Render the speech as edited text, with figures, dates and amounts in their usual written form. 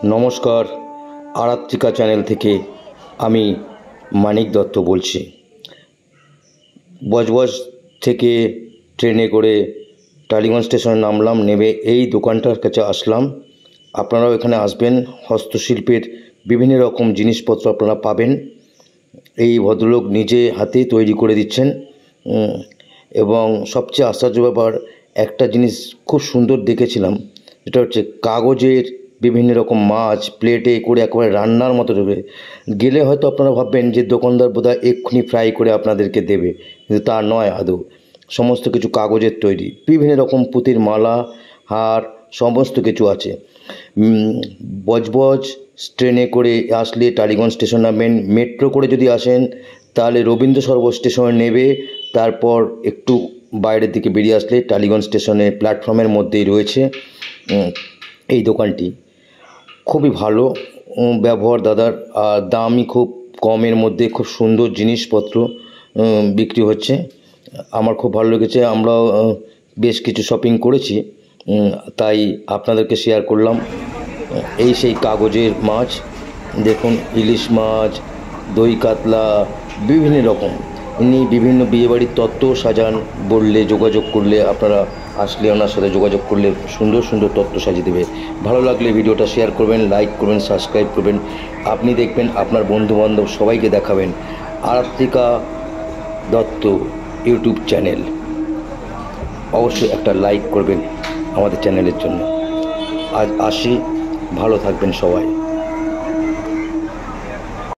নমস্কার, আরাত্রিকা চ্যানেল থেকে আমি মানিক দত্ত বলছি। বজবজ থেকে ট্রেনে করে টালিগঞ্জ স্টেশনে নামলাম, নেমে এই দোকানটার কাছে আসলাম। আপনারাও এখানে আসবেন, হস্তশিল্পের বিভিন্ন রকম জিনিসপত্র আপনারা পাবেন। এই ভদ্রলোক নিজে হাতে তৈরি করে দিচ্ছেন। এবং সবচেয়ে আশ্চর্য ব্যাপার, একটা জিনিস খুব সুন্দর দেখেছিলাম, যেটা হচ্ছে কাগজের বিভিন্ন রকম মাছ প্লেটে করে একেবারে রান্নার মতো দেবে। গেলে হয়তো আপনারা ভাববেন যে দোকানদার বোধহয় এক্ষুনি ফ্রাই করে আপনাদেরকে দেবে, কিন্তু তা নয়। আদৌ সমস্ত কিছু কাগজের তৈরি, বিভিন্ন রকম পুঁতির মালা, হার, সমস্ত কিছু আছে। বজবজ ট্রেনে করে আসলে টালিগঞ্জ স্টেশন নামবেন। মেট্রো করে যদি আসেন তাহলে রবীন্দ্র সরোবর স্টেশনে নেবে, তারপর একটু বাইরের দিকে বেরিয়ে আসলে টালিগঞ্জ স্টেশনে প্ল্যাটফর্মের মধ্যেই রয়েছে এই দোকানটি। খুবই ভালো ব্যবহার দাদার, আর দামই খুব কমের মধ্যে খুব সুন্দর জিনিসপত্র বিক্রি হচ্ছে। আমার খুব ভালো লেগেছে। আমরাও বেশ কিছু শপিং করেছি, তাই আপনাদেরকে শেয়ার করলাম। এই সেই কাগজের মাছ দেখুন, ইলিশ মাছ, দই কাতলা, বিভিন্ন রকম। ইনি বিভিন্ন বিয়েবাড়ির তত্ত্ব সাজান, বললে যোগাযোগ করলে, আপনারা আসলে ওনার সাথে যোগাযোগ করলে সুন্দর সুন্দর তত্ত্ব সাজিয়ে দেবে। ভালো লাগলে ভিডিওটা শেয়ার করবেন, লাইক করবেন, সাবস্ক্রাইব করবেন। আপনি দেখবেন আপনার বন্ধুবান্ধব সবাইকে দেখাবেন আরাত্রিকা দত্ত ইউটিউব চ্যানেল। অবশ্যই একটা লাইক করবেন আমাদের চ্যানেলের জন্য। আজ আসি, ভালো থাকবেন সবাই।